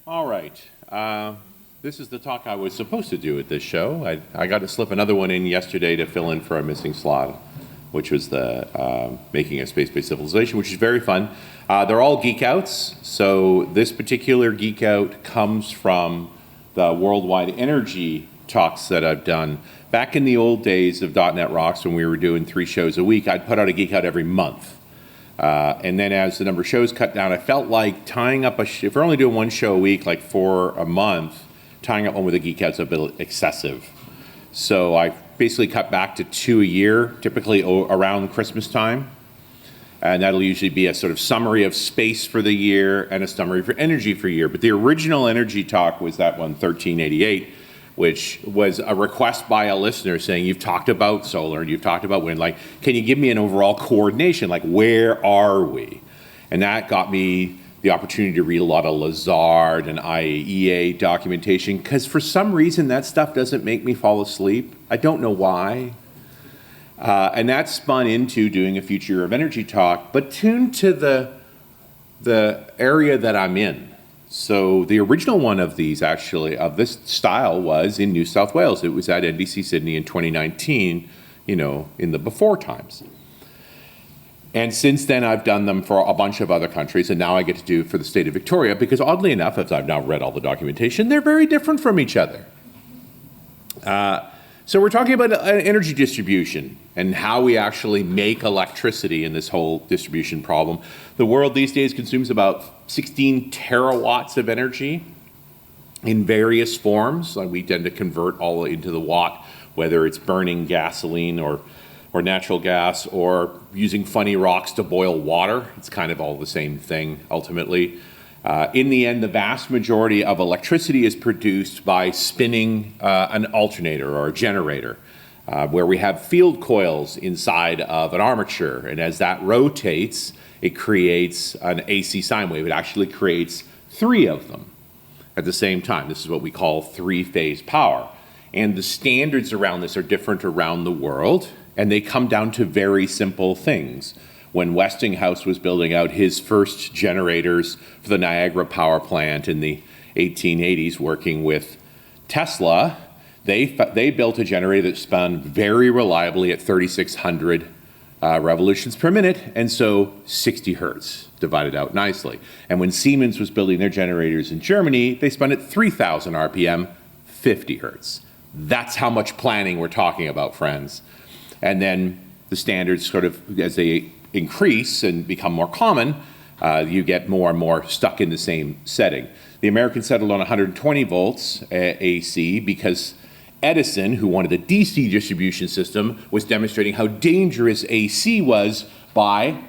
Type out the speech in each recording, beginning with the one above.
All right. This is the talk I was supposed to do at this show. I got to slip another one in yesterday to fill in for a missing slot, which was the making a space-based civilization, which is very fun. They're all geek outs. So this particular geek out comes from the worldwide energy talks that I've done. Back in the old days of .NET Rocks, when we were doing 3 shows a week, I'd put out a geek out every month. And then as the number of shows cut down, I felt like tying up if we're only doing 1 show a week, like for a month, tying up one with a geek out's a bit excessive. So I basically cut back to 2 a year, typically around Christmas time. And that'll usually be a sort of summary of space for the year and a summary for energy for a year. But the original energy talk was that one, 1388, which was a request by a listener saying, you've talked about solar and you've talked about wind, like, can you give me an overall coordination? Like, where are we? And that got me the opportunity to read a lot of Lazard and IAEA documentation, because for some reason that stuff doesn't make me fall asleep. I don't know why. And that spun into doing a future of energy talk, but tuned to the area that I'm in. So the original one of these, actually, of this style was in New South Wales. It was at NDC Sydney in 2019, in the before times. And since then, I've done them for a bunch of other countries, and now I get to do for the state of Victoria, because oddly enough, as I've now read all the documentation, they're very different from each other. So we're talking about energy distribution and how we actually make electricity in this whole distribution problem. The world these days consumes about 16 terawatts of energy in various forms. We tend to convert all into the watt, whether it's burning gasoline or natural gas, or using funny rocks to boil water. It's kind of all the same thing, ultimately. In the end, the vast majority of electricity is produced by spinning an alternator or a generator, where we have field coils inside of an armature. And as that rotates, it creates an AC sine wave. It actually creates 3 of them at the same time. This is what we call 3-phase power. And the standards around this are different around the world, and they come down to very simple things. When Westinghouse was building out his first generators for the Niagara power plant in the 1880s, working with Tesla, they built a generator that spun very reliably at 3,600 revolutions per minute, and so 60 hertz, divided out nicely. And when Siemens was building their generators in Germany, they spun at 3,000 RPM, 50 hertz. That's how much planning we're talking about, friends. And then the standards sort of, as they increase and become more common, you get more and more stuck in the same setting. The Americans settled on 120 volts AC because Edison, who wanted a DC distribution system, was demonstrating how dangerous AC was by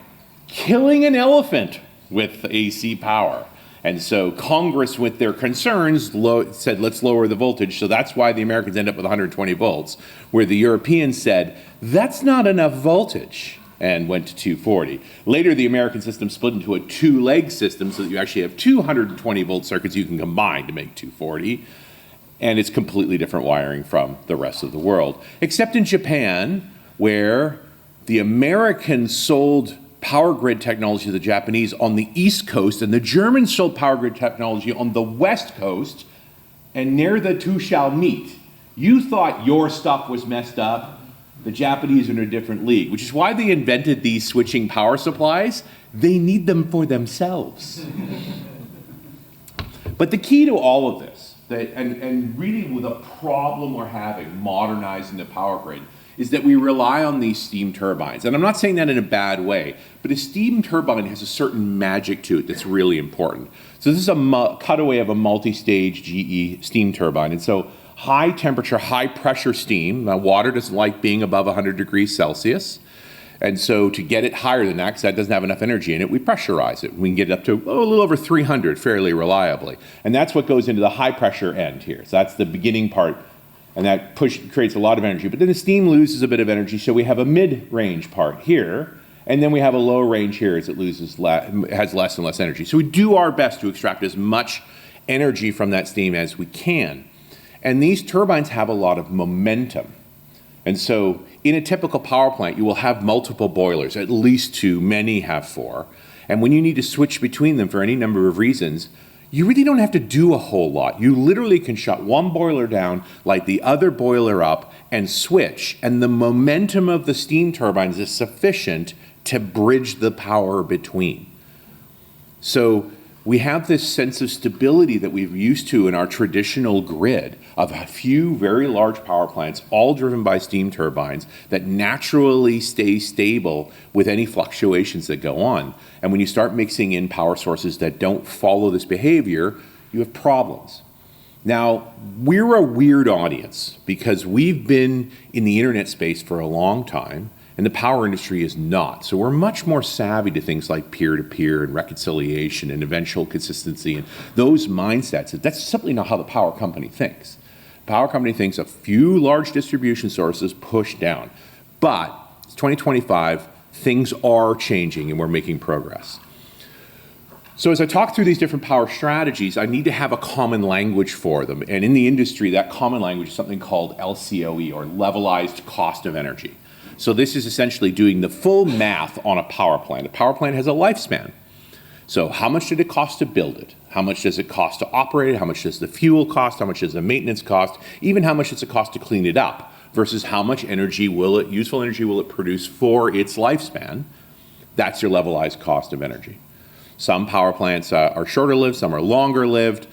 killing an elephant with AC power. And so Congress, with their concerns, said, let's lower the voltage. So that's why the Americans end up with 120 volts, where the Europeans said, that's not enough voltage, and went to 240. Later, the American system split into a 2-leg system so that you actually have 220 volt circuits you can combine to make 240. And it's completely different wiring from the rest of the world. Except in Japan, where the Americans sold power grid technology to the Japanese on the East Coast, and the Germans sold power grid technology on the West Coast, and ne'er the two shall meet. You thought your stuff was messed up. The Japanese are in a different league, which is why they invented these switching power supplies. They need them for themselves. But the key to all of this, and really with a problem we're having modernizing the power grid, is that we rely on these steam turbines. And I'm not saying that in a bad way, but a steam turbine has a certain magic to it that's really important. So this is a cutaway of a multi-stage GE steam turbine. And so high temperature, high pressure steam, now water doesn't like being above 100 degrees Celsius. And so to get it higher than that, because that doesn't have enough energy in it, we pressurize it. We can get it up to a little over 300 fairly reliably. And that's what goes into the high pressure end here. So that's the beginning part. And that creates a lot of energy. But then the steam loses a bit of energy, so we have a mid-range part here, and then we have a low range here as it has less and less energy. So we do our best to extract as much energy from that steam as we can. And these turbines have a lot of momentum. And so in a typical power plant, you will have multiple boilers, at least 2, many have 4. And when you need to switch between them for any number of reasons, you really don't have to do a whole lot. You literally can shut one boiler down, light the other boiler up, and switch. And the momentum of the steam turbines is sufficient to bridge the power between. So we have this sense of stability that we've used to in our traditional grid of a few very large power plants, all driven by steam turbines, that naturally stay stable with any fluctuations that go on. And when you start mixing in power sources that don't follow this behavior, you have problems. Now, we're a weird audience because we've been in the internet space for a long time, and the power industry is not. So we're much more savvy to things like peer-to-peer and reconciliation and eventual consistency and those mindsets. That's simply not how the power company thinks. The power company thinks a few large distribution sources push down. But it's 2025, things are changing and we're making progress. So as I talk through these different power strategies, I need to have a common language for them. And in the industry, that common language is something called LCOE, or levelized cost of energy. So this is essentially doing the full math on a power plant. A power plant has a lifespan. So how much did it cost to build it? How much does it cost to operate it? How much does the fuel cost? How much does the maintenance cost? Even how much does it cost to clean it up versus how much energy useful energy will it produce for its lifespan? That's your levelized cost of energy. Some power plants are shorter lived, some are longer lived.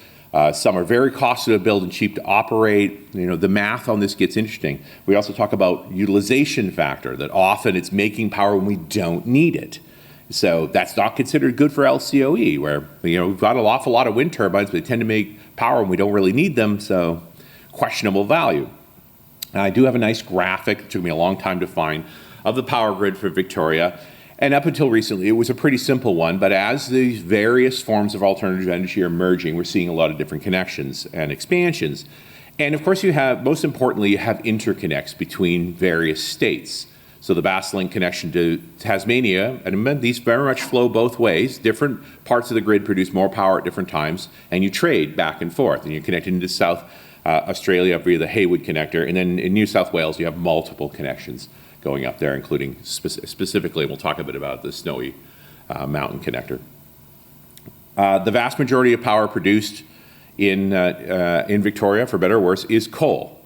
Some are very costly to build and cheap to operate. The math on this gets interesting. We also talk about utilization factor, that often it's making power when we don't need it. So that's not considered good for LCOE, where we've got an awful lot of wind turbines, but they tend to make power when we don't really need them, so questionable value. And I do have a nice graphic, it took me a long time to find, of the power grid for Victoria. And up until recently, it was a pretty simple one, but as these various forms of alternative energy are merging, we're seeing a lot of different connections and expansions. And of course, most importantly, you have interconnects between various states. So the Basslink connection to Tasmania, and these very much flow both ways. Different parts of the grid produce more power at different times, and you trade back and forth. And you're connected into South Australia via the Haywood connector, and then in New South Wales, you have multiple connections going up there, including specifically, we'll talk a bit about the Snowy Mountain connector. The vast majority of power produced in Victoria, for better or worse, is coal.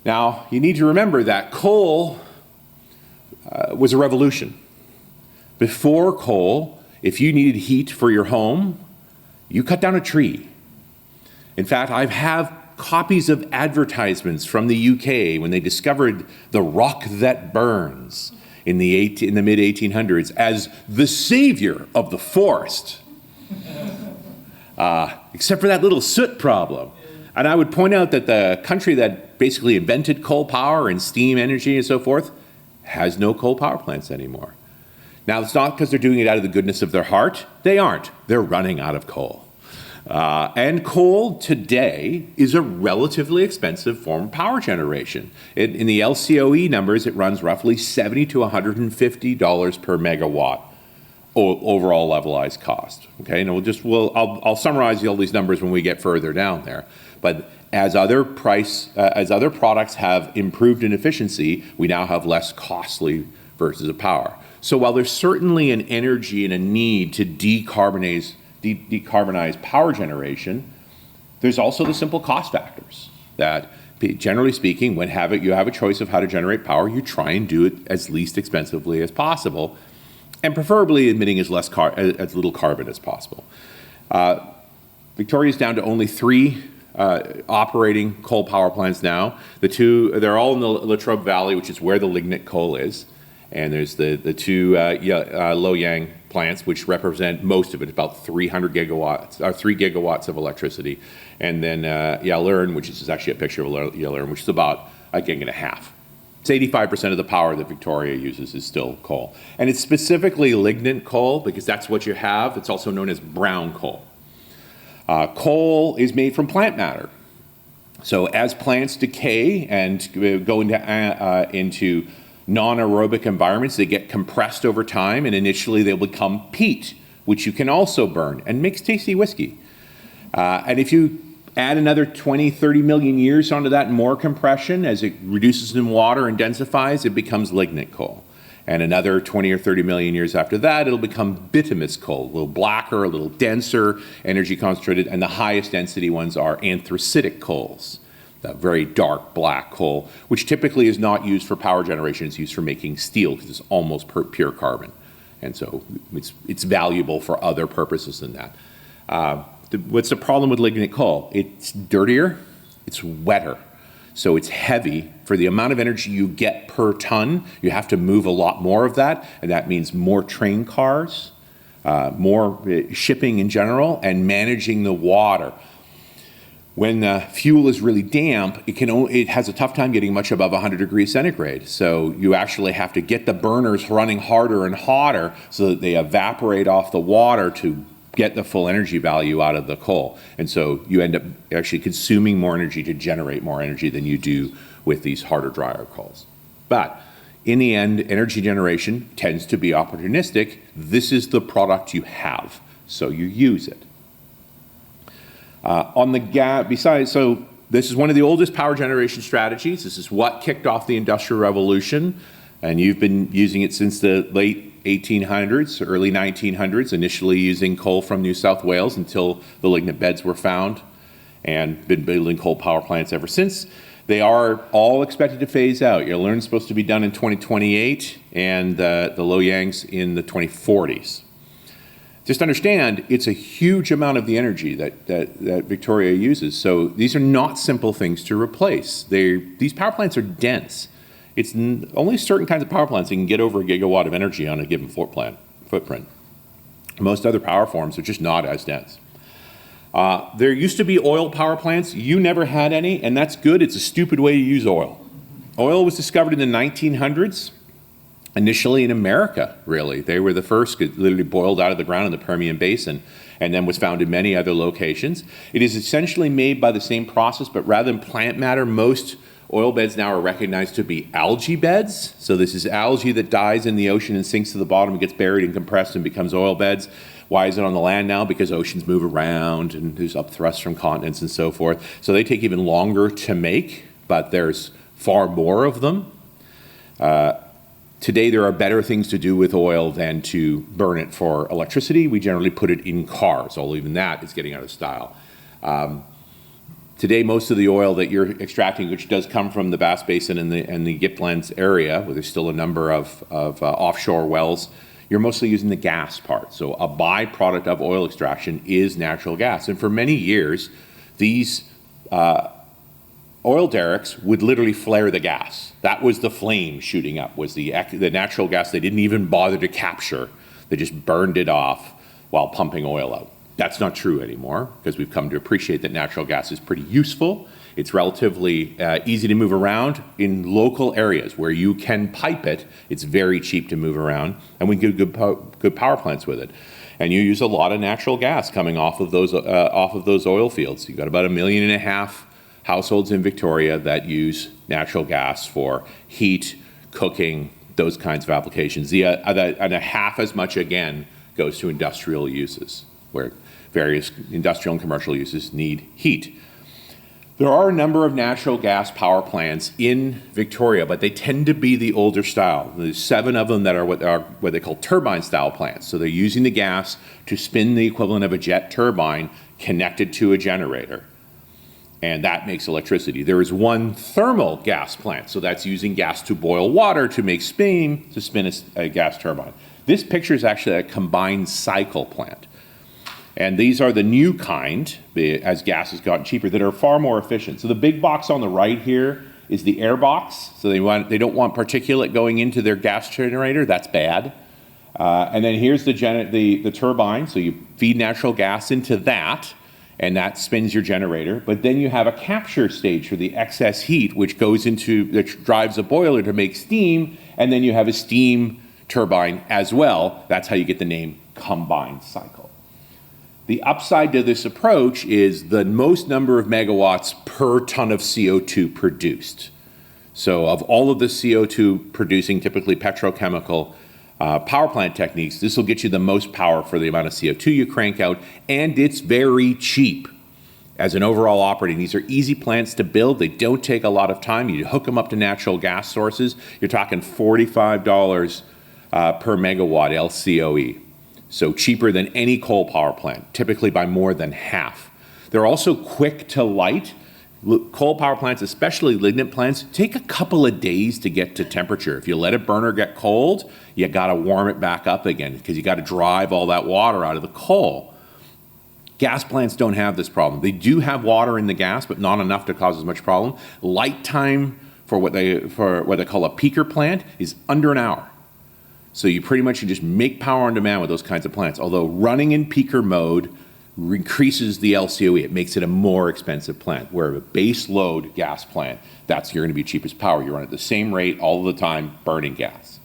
Now, you need to remember that coal was a revolution. Before coal, if you needed heat for your home, you cut down a tree. In fact, I have copies of advertisements from the UK when they discovered the rock that burns in the mid-1800s as the savior of the forest, except for that little soot problem. And I would point out that the country that basically invented coal power and steam energy and so forth has no coal power plants anymore. Now, it's not because they're doing it out of the goodness of their heart. They aren't. They're running out of coal. And coal today is a relatively expensive form of power generation. In the LCOE numbers, it runs roughly $70 to $150 per megawatt overall levelized cost. Okay, and I'll summarize all these numbers when we get further down there. But as other products have improved in efficiency, we now have less costly versus of power. So while there's certainly an energy and a need to decarbonize power generation, there's also the simple cost factors that, generally speaking, when you have a choice of how to generate power, you try and do it as least expensively as possible, and preferably emitting as little carbon as possible. Victoria's down to only 3 operating coal power plants now. They're all in the Latrobe Valley, which is where the lignite coal is, and there's the 2 Loyang plants, which represent most of it, about 300 gigawatts, or 3 gigawatts of electricity. And then Yallourn, which is actually a picture of Yallourn, which is about a gig and a half. It's 85% of the power that Victoria uses is still coal. And it's specifically lignite coal because that's what you have. It's also known as brown coal. Coal is made from plant matter. So as plants decay and go into non-aerobic environments, they get compressed over time, and initially they'll become peat, which you can also burn and makes tasty whiskey. And if you add another 20, 30 million years onto that, more compression, as it reduces in water and densifies, it becomes lignite coal. And another 20 or 30 million years after that, it'll become bituminous coal, a little blacker, a little denser, energy concentrated, and the highest density ones are anthracitic coals, that very dark black coal, which typically is not used for power generation. It's used for making steel because it's almost pure carbon. And so it's valuable for other purposes than that. What's the problem with lignite coal? It's dirtier, it's wetter. So it's heavy. For the amount of energy you get per ton, you have to move a lot more of that, and that means more train cars, more shipping in general, and managing the water. When fuel is really damp, it has a tough time getting much above 100 degrees centigrade. So you actually have to get the burners running harder and hotter so that they evaporate off the water to get the full energy value out of the coal. And so you end up actually consuming more energy to generate more energy than you do with these harder, drier coals. But in the end, energy generation tends to be opportunistic. This is the product you have, so you use it. So this is one of the oldest power generation strategies. This is what kicked off the Industrial Revolution, and you've been using it since the late 1800s, early 1900s, initially using coal from New South Wales until the lignite beds were found, and been building coal power plants ever since. They are all expected to phase out. Yallourn's supposed to be done in 2028, and the Loyang's in the 2040s. Just understand, it's a huge amount of the energy that Victoria uses. So these are not simple things to replace. These power plants are dense. It's only certain kinds of power plants that can get over a gigawatt of energy on a given footprint. Most other power forms are just not as dense. There used to be oil power plants. You never had any, and that's good. It's a stupid way to use oil. Oil was discovered in the 1900s, initially in America, really. They were the first, it literally boiled out of the ground in the Permian Basin, and then was found in many other locations. It is essentially made by the same process, but rather than plant matter, most oil beds now are recognized to be algae beds. So this is algae that dies in the ocean and sinks to the bottom and gets buried and compressed and becomes oil beds. Why is it on the land now? Because oceans move around and there's upthrusts from continents and so forth. So they take even longer to make, but there's far more of them. Today there are better things to do with oil than to burn it for electricity. We generally put it in cars, although even that is getting out of style. Today, most of the oil that you're extracting, which does come from the Bass Basin and the Gippslands area, where there's still a number of offshore wells, you're mostly using the gas part. So a byproduct of oil extraction is natural gas. And for many years, these oil derricks would literally flare the gas. That was the flame shooting up, was the natural gas they didn't even bother to capture. They just burned it off while pumping oil out. That's not true anymore, because we've come to appreciate that natural gas is pretty useful. It's relatively easy to move around in local areas where you can pipe it. It's very cheap to move around, and we can get good power plants with it. And you use a lot of natural gas coming off of those oil fields. You've got about 1.5 million households in Victoria that use natural gas for heat, cooking, those kinds of applications. And half as much, again, goes to industrial uses, where various industrial and commercial uses need heat. There are a number of natural gas power plants in Victoria, but they tend to be the older style. There's 7 of them that are what they call turbine style plants. So they're using the gas to spin the equivalent of a jet turbine connected to a generator. And that makes electricity. There is one thermal gas plant, so that's using gas to boil water to make steam to spin a gas turbine. This picture is actually a combined cycle plant. And these are the new kind, as gas has gotten cheaper, that are far more efficient. So the big box on the right here is the air box. So they don't want particulate going into their gas generator. That's bad. And then here's the turbine. So you feed natural gas into that, and that spins your generator. But then you have a capture stage for the excess heat, which drives a boiler to make steam, and then you have a steam turbine as well. That's how you get the name combined cycle. The upside to this approach is the most number of megawatts per ton of CO2 produced. So of all of the CO2 producing, typically petrochemical power plant techniques, this will get you the most power for the amount of CO2 you crank out, and it's very cheap. As an overall operating, these are easy plants to build. They don't take a lot of time. You hook them up to natural gas sources. You're talking $45 per megawatt LCOE. So cheaper than any coal power plant, typically by more than half. They're also quick to light. Coal power plants, especially lignite plants, take a couple of days to get to temperature. If you let a burner get cold, you got to warm it back up again because you got to drive all that water out of the coal. Gas plants don't have this problem. They do have water in the gas, but not enough to cause as much problem. Light time for what they call a peaker plant is under an hour. So you pretty much can just make power on demand with those kinds of plants. Although running in peaker mode increases the LCOE. It makes it a more expensive plant. Where a base load gas plant, that's you're going to be cheapest power. You run at the same rate all the time, burning gas.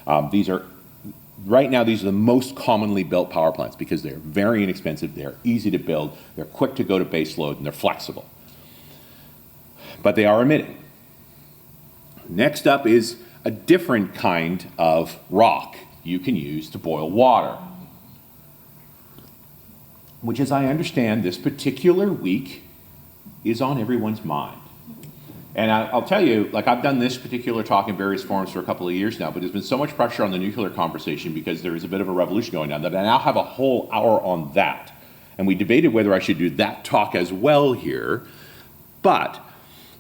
Right now, these are the most commonly built power plants because they're very inexpensive, they're easy to build, they're quick to go to base load, and they're flexible. But they are emitting. Next up is a different kind of rock you can use to boil water, which, as I understand, this particular week is on everyone's mind. And I'll tell you, like, I've done this particular talk in various forums for a couple of years now, but there's been so much pressure on the nuclear conversation because there is a bit of a revolution going on that I now have a whole hour on that. And we debated whether I should do that talk as well here. But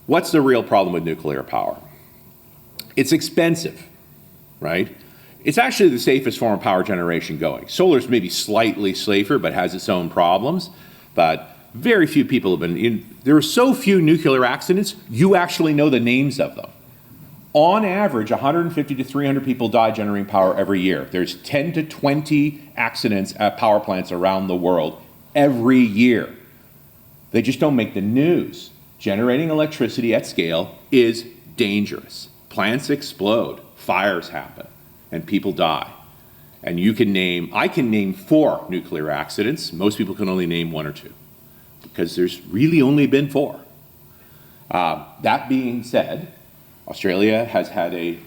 what's the real problem with nuclear power? It's expensive, right? It's actually the safest form of power generation going. Solar's maybe slightly safer, but has its own problems. But very few people have been in. There are so few nuclear accidents, you actually know the names of them. On average, 150 to 300 people die generating power every year. There's 10 to 20 accidents at power plants around the world every year. They just don't make the news. Generating electricity at scale is dangerous. Plants explode, fires happen, and people die. And I can name 4 nuclear accidents. Most people can only name 1 or 2. Because there's really only been 4. That being said, Australia has had a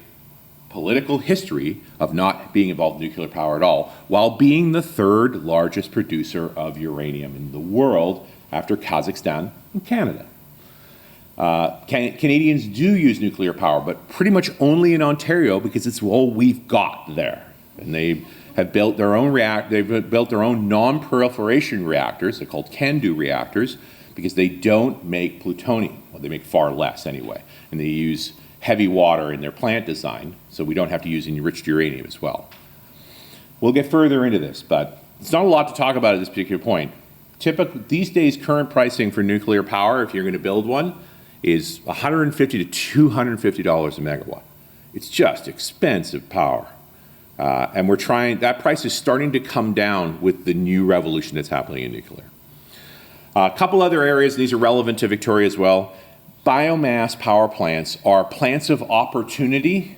political history of not being involved in nuclear power at all, while being the 3rd largest producer of uranium in the world after Kazakhstan and Canada. Canadians do use nuclear power, but pretty much only in Ontario because it's all we've got there. And they have built their own they've built their own non-proliferation reactors. They're called CANDU reactors because they don't make plutonium. Well, they make far less anyway. And they use heavy water in their plant design, so we don't have to use enriched uranium as well. We'll get further into this, but it's not a lot to talk about at this particular point. These days, current pricing for nuclear power, if you're going to build one, is $150 to $250 a megawatt. It's just expensive power. And that price is starting to come down with the new revolution that's happening in nuclear. A couple other areas, these are relevant to Victoria as well. Biomass power plants are plants of opportunity.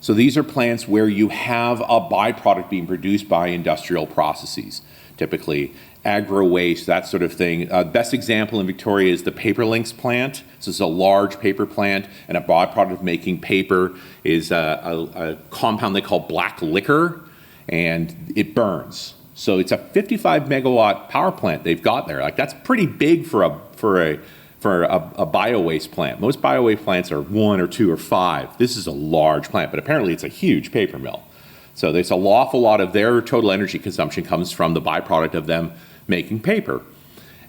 So these are plants where you have a byproduct being produced by industrial processes, typically agro-waste, that sort of thing. Best example in Victoria is the Paper Links plant. So it's a large paper plant, and a byproduct of making paper is a compound they call black liquor, and it burns. So it's a 55 megawatt power plant they've got there. Like, that's pretty big for a bio-waste plant. Most bio-waste plants are 1 or 2 or 5. This is a large plant, but apparently it's a huge paper mill. So there's an awful lot of their total energy consumption comes from the byproduct of them making paper.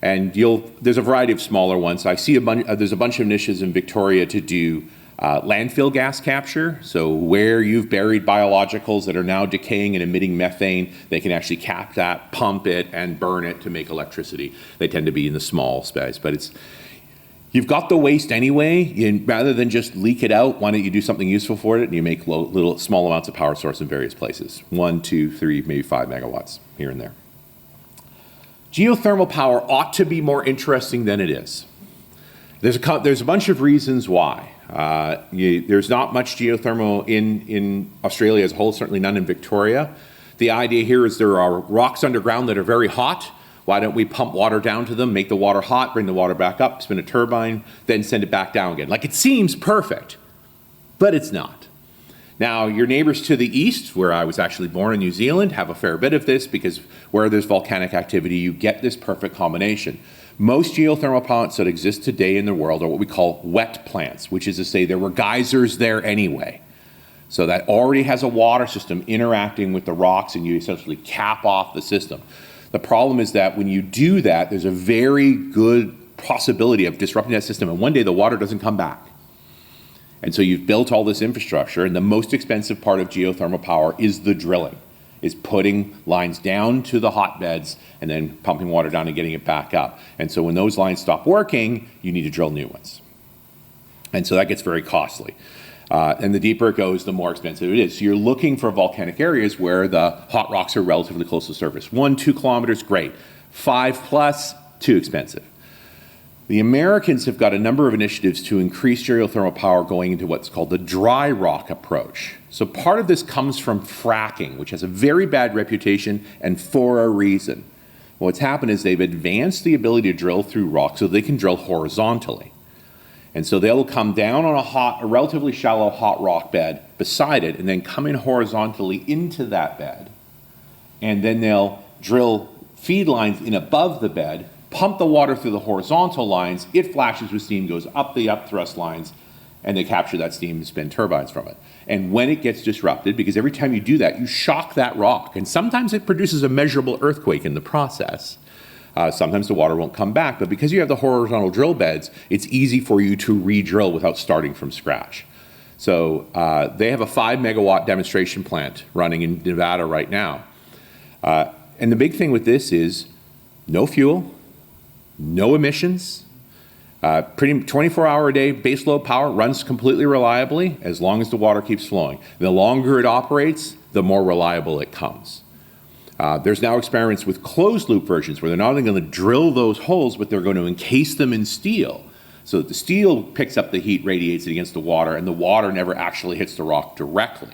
And there's a variety of smaller ones. I see there's a bunch of initiatives in Victoria to do landfill gas capture. So where you've buried biologicals that are now decaying and emitting methane, they can actually cap that, pump it, and burn it to make electricity. They tend to be in the small space, but you've got the waste anyway, and rather than just leak it out, why don't you do something useful for it, and you make little small amounts of power source in various places. 1, 2, 3, maybe 5 megawatts here and there. Geothermal power ought to be more interesting than it is. There's a bunch of reasons why. There's not much geothermal in Australia as a whole, certainly none in Victoria. The idea here is there are rocks underground that are very hot. Why don't we pump water down to them, make the water hot, bring the water back up, spin a turbine, then send it back down again? Like, it seems perfect, but it's not. Now, your neighbors to the east, where I was actually born in New Zealand, have a fair bit of this because where there's volcanic activity, you get this perfect combination. Most geothermal plants that exist today in the world are what we call wet plants, which is to say there were geysers there anyway. So that already has a water system interacting with the rocks, and you essentially cap off the system. The problem is that when you do that, there's a very good possibility of disrupting that system, and one day the water doesn't come back. And so you've built all this infrastructure, and the most expensive part of geothermal power is the drilling, is putting lines down to the hotbeds and then pumping water down and getting it back up. And so when those lines stop working, you need to drill new ones. And so that gets very costly. And the deeper it goes, the more expensive it is. So you're looking for volcanic areas where the hot rocks are relatively close to the surface. 1-2 kilometers, great. 5+, too expensive. The Americans have got a number of initiatives to increase geothermal power going into what's called the dry rock approach. So part of this comes from fracking, which has a very bad reputation, and for a reason. What's happened is they've advanced the ability to drill through rock so they can drill horizontally. And so they'll come down on a relatively shallow hot rock bed beside it, and then come in horizontally into that bed. And then they'll drill feed lines in above the bed, pump the water through the horizontal lines, it flashes with steam, goes up the upthrust lines, and they capture that steam and spin turbines from it. And when it gets disrupted, because every time you do that, you shock that rock, and sometimes it produces a measurable earthquake in the process. Sometimes the water won't come back, but because you have the horizontal drill beds, it's easy for you to re-drill without starting from scratch. So they have a 5 megawatt demonstration plant running in Nevada right now. And the big thing with this is no fuel, no emissions, pretty 24-hour a day baseload power, runs completely reliably as long as the water keeps flowing. The longer it operates, the more reliable it comes. There's now experiments with closed loop versions where they're not only going to drill those holes, but they're going to encase them in steel so that the steel picks up the heat, radiates it against the water, and the water never actually hits the rock directly.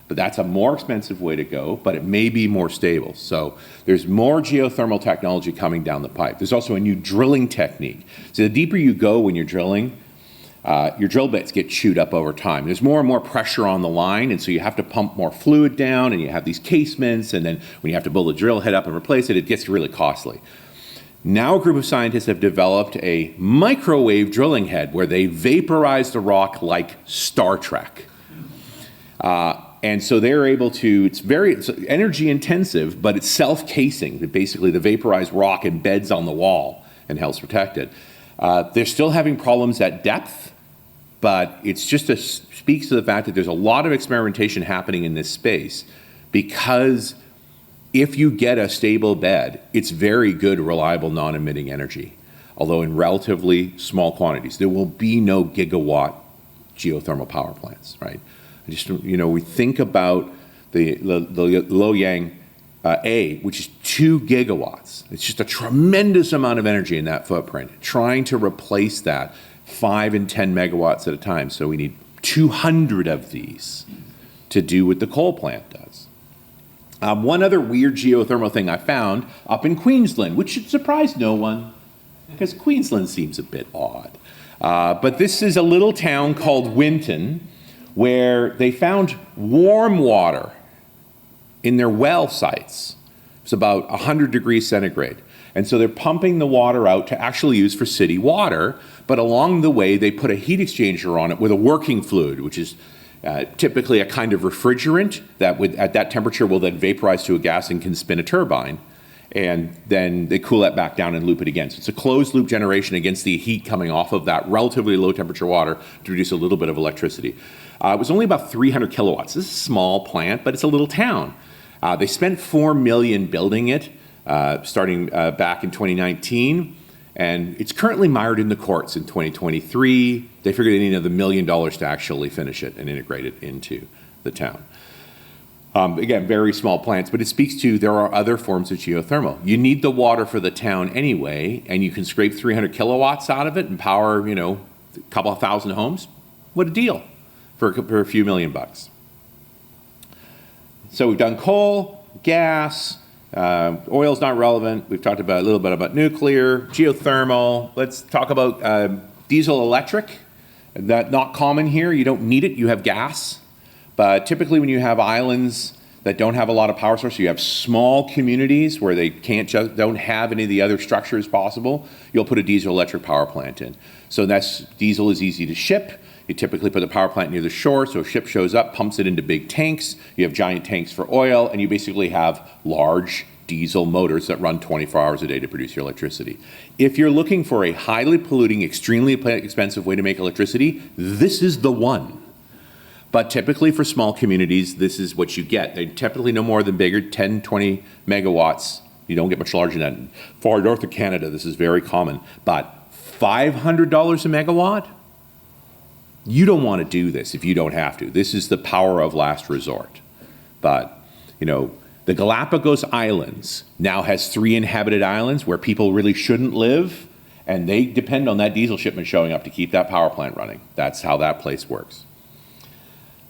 But that's a more expensive way to go, but it may be more stable. So there's more geothermal technology coming down the pipe. There's also a new drilling technique. So the deeper you go when you're drilling, your drill bits get chewed up over time. There's more and more pressure on the line, and so you have to pump more fluid down, and you have these casements, and then when you have to build a drill head up and replace it, it gets really costly. Now a group of scientists have developed a microwave drilling head where they vaporize the rock like Star Trek. And so they're able to, it's energy intensive, but it's self-casing. Basically, the vaporized rock embeds on the wall and helps protect it. They're still having problems at depth, but it's just speaks to the fact that there's a lot of experimentation happening in this space, because if you get a stable bed, it's very good, reliable, non-emitting energy, although in relatively small quantities. There will be no gigawatt geothermal power plants, right? We think about the Loyang A, which is 2 gigawatts. It's just a tremendous amount of energy in that footprint, trying to replace that 5 and 10 megawatts at a time. So we need 200 of these to do what the coal plant does. One other weird geothermal thing I found up in Queensland, which should surprise no one, because Queensland seems a bit odd. But this is a little town called Winton, where they found warm water in their well sites. It's about 100 degrees centigrade. And so they're pumping the water out to actually use for city water, but along the way they put a heat exchanger on it with a working fluid, which is typically a kind of refrigerant that at that temperature will then vaporize to a gas and can spin a turbine. And then they cool that back down and loop it again. So it's a closed loop generation against the heat coming off of that relatively low temperature water to produce a little bit of electricity. It was only about 300 kilowatts. This is a small plant, but it's a little town. They spent $4 million building it, starting back in 2019, and it's currently mired in the courts in 2023. They figured they need another $1 million to actually finish it and integrate it into the town. Again, very small plants, but it speaks to there are other forms of geothermal. You need the water for the town anyway, and you can scrape 300 kilowatts out of it and power, a couple of thousand homes. What a deal for a few $1 million. So we've done coal, gas, oil's not relevant. We've talked about a little bit about nuclear, geothermal. Let's talk about diesel electric. That's not common here. You don't need it. You have gas. But typically when you have islands that don't have a lot of power source, you have small communities where they don't have any of the other structures possible, you'll put a diesel electric power plant in. So diesel is easy to ship. You typically put the power plant near the shore, so a ship shows up, pumps it into big tanks. You have giant tanks for oil, and you basically have large diesel motors that run 24 hours a day to produce your electricity. If you're looking for a highly polluting, extremely expensive way to make electricity, this is the one. But typically for small communities, this is what you get. They typically no more than bigger, 10, 20 megawatts. You don't get much larger than that. Far north of Canada, this is very common. But $500 a megawatt? You don't want to do this if you don't have to. This is the power of last resort. But, you know, the Galapagos Islands now has 3 inhabited islands where people really shouldn't live, and they depend on that diesel shipment showing up to keep that power plant running. That's how that place works.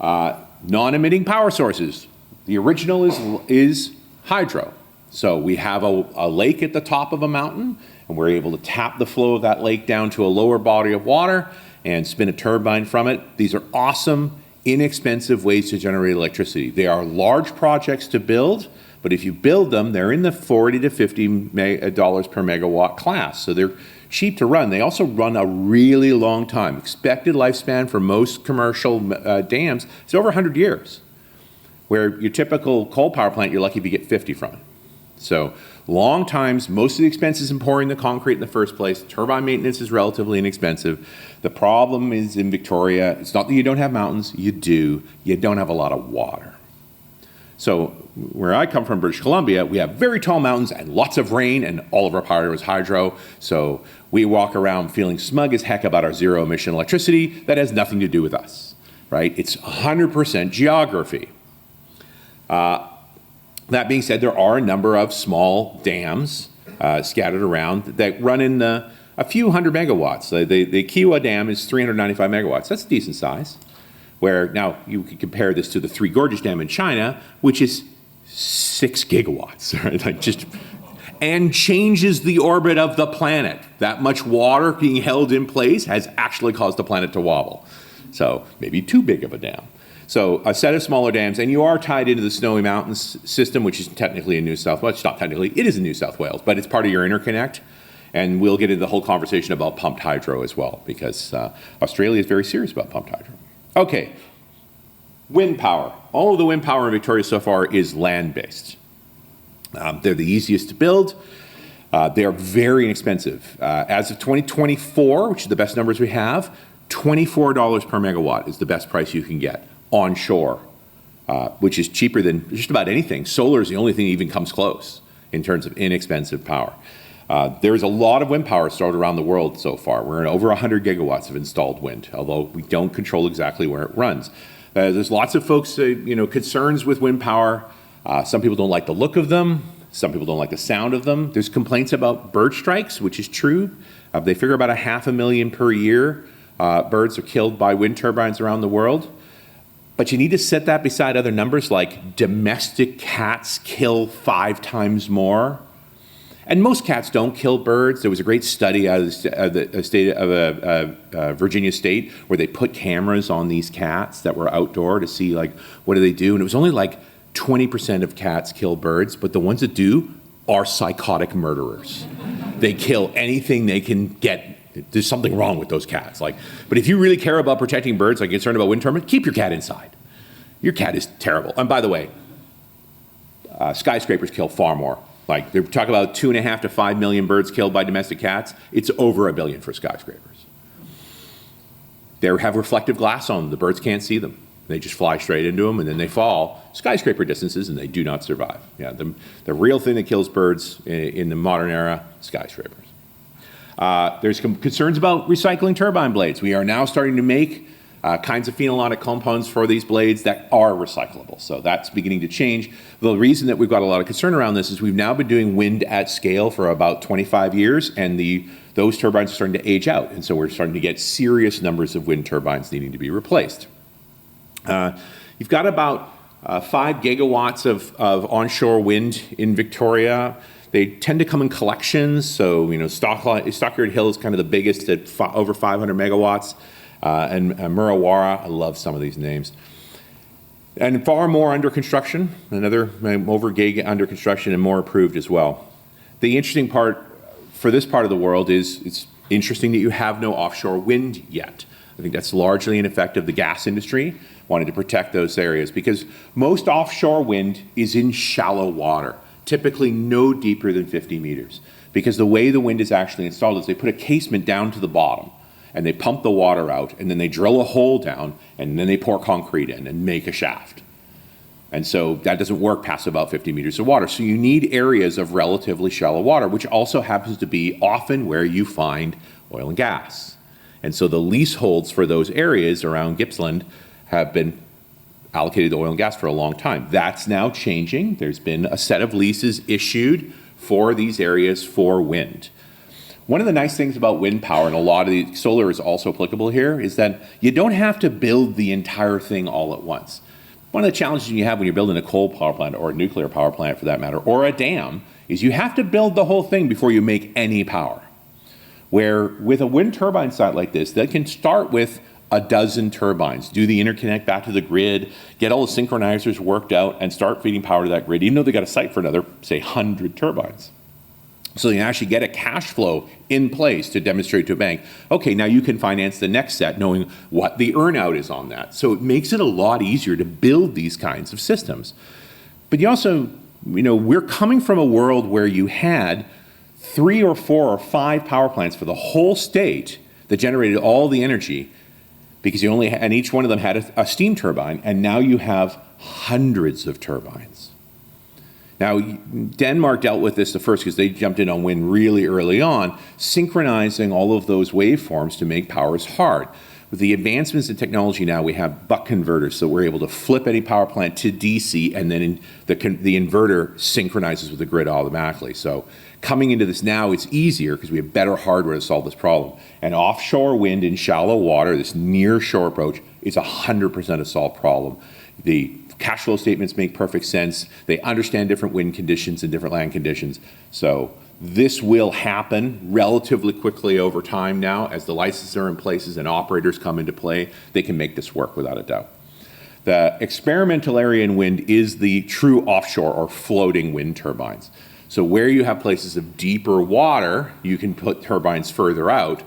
Non-emitting power sources. The original is hydro. So we have a lake at the top of a mountain, and we're able to tap the flow of that lake down to a lower body of water and spin a turbine from it. These are awesome, inexpensive ways to generate electricity. They are large projects to build, but if you build them, they're in the $40 to $50 per megawatt class. So they're cheap to run. They also run a really long time. Expected lifespan for most commercial dams is over 100 years, where your typical coal power plant, you're lucky if you get 50 from it. So long times, most of the expenses in pouring the concrete in the first place. Turbine maintenance is relatively inexpensive. The problem is in Victoria, it's not that you don't have mountains, you do. You don't have a lot of water. So where I come from, British Columbia, we have very tall mountains and lots of rain, and all of our power is hydro. So we walk around feeling smug as heck about our zero emission electricity. That has nothing to do with us, right? It's 100% geography. That being said, there are a number of small dams scattered around that run in a few hundred megawatts. The Kiowa Dam is 395 megawatts. That's a decent size. Where now you could compare this to the Three Gorges Dam in China, which is 6 gigawatts, right? Like just, and changes the orbit of the planet. That much water being held in place has actually caused the planet to wobble. So maybe too big of a dam. So a set of smaller dams, and you are tied into the Snowy Mountains system, which is technically in New South Wales. It's not technically, it is in New South Wales, but it's part of your interconnect. And we'll get into the whole conversation about pumped hydro as well, because Australia is very serious about pumped hydro. Okay, wind power. All of the wind power in Victoria so far is land-based. They're the easiest to build. They are very inexpensive. As of 2024, which is the best numbers we have, $24 per megawatt is the best price you can get onshore, which is cheaper than just about anything. Solar is the only thing that even comes close in terms of inexpensive power. There's a lot of wind power installed around the world so far. We're in over 100 gigawatts of installed wind, although we don't control exactly where it runs. There's lots of folks, concerns with wind power. Some people don't like the look of them. Some people don't like the sound of them. There's complaints about bird strikes, which is true. They figure about 500,000 per year birds are killed by wind turbines around the world. But you need to set that beside other numbers like domestic cats kill 5 times more. And most cats don't kill birds. There was a great study out of Virginia State where they put cameras on these cats that were outdoor to see like what do they do. And it was only like 20% of cats kill birds, but the ones that do are psychotic murderers. They kill anything they can get. There's something wrong with those cats. But if you really care about protecting birds, like concerned about wind turbines, keep your cat inside. Your cat is terrible. And by the way, skyscrapers kill far more. Like they're talking about 2.5 to 5 million birds killed by domestic cats. It's over 1 billion for skyscrapers. They have reflective glass on them. The birds can't see them. They just fly straight into them and then they fall skyscraper distances and they do not survive. Yeah, the real thing that kills birds in the modern era, skyscrapers. There's concerns about recycling turbine blades. We are now starting to make kinds of phenolonic compounds for these blades that are recyclable. So that's beginning to change. The reason that we've got a lot of concern around this is we've now been doing wind at scale for about 25 years, and those turbines are starting to age out. And so we're starting to get serious numbers of wind turbines needing to be replaced. You've got about 5 gigawatts of onshore wind in Victoria. They tend to come in collections. So, Stockyard Hill is kind of the biggest at over 500 megawatts. And Murrawara, I love some of these names. And far more under construction, another over gig under construction and more approved as well. The interesting part for this part of the world is it's interesting that you have no offshore wind yet. I think that's largely an effect of the gas industry wanting to protect those areas, because most offshore wind is in shallow water, typically no deeper than 50 meters. Because the way the wind is actually installed is they put a casement down to the bottom, and they pump the water out, and then they drill a hole down, and then they pour concrete in and make a shaft. And so that doesn't work past about 50 meters of water. So you need areas of relatively shallow water, which also happens to be often where you find oil and gas. And so the leaseholds for those areas around Gippsland have been allocated to oil and gas for a long time. That's now changing. There's been a set of leases issued for these areas for wind. One of the nice things about wind power, and a lot of the solar is also applicable here, is that you don't have to build the entire thing all at once. One of the challenges you have when you're building a coal power plant, or a nuclear power plant for that matter, or a dam, is you have to build the whole thing before you make any power. Where with a wind turbine site like this, they can start with a dozen turbines, do the interconnect back to the grid, get all the synchronizers worked out, and start feeding power to that grid, even though they got a site for another, say, 100 turbines. So you can actually get a cash flow in place to demonstrate to a bank, okay, now you can finance the next set knowing what the earnout is on that. So it makes it a lot easier to build these kinds of systems. But you also, we're coming from a world where you had 3 or 4 or 5 power plants for the whole state that generated all the energy, because you only had, and each one of them had a steam turbine, and now you have hundreds of turbines. Now, Denmark dealt with this the first because they jumped in on wind really early on, synchronizing all of those waveforms to make powers hard. With the advancements in technology now, we have buck converters, so we're able to flip any power plant to DC, and then the inverter synchronizes with the grid automatically. So coming into this now, it's easier because we have better hardware to solve this problem. And offshore wind in shallow water, this near shore approach, is 100% a solved problem. The cash flow statements make perfect sense. They understand different wind conditions and different land conditions. So this will happen relatively quickly over time now. As the licenses are in places and operators come into play, they can make this work without a doubt. The experimental area in wind is the true offshore or floating wind turbines. So where you have places of deeper water, you can put turbines further out.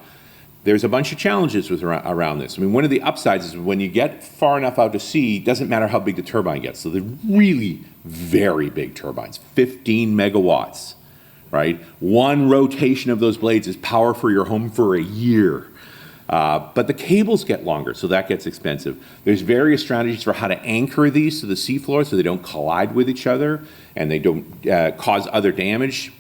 There's a bunch of challenges around this. I mean, one of the upsides is when you get far enough out to sea, it doesn't matter how big the turbine gets. So they're really very big turbines, 15 megawatts, right? One rotation of those blades is power for your home for a year. But the cables get longer, so that gets expensive. There's various strategies for how to anchor these to the seafloor so they don't collide with each other and they don't cause other damage.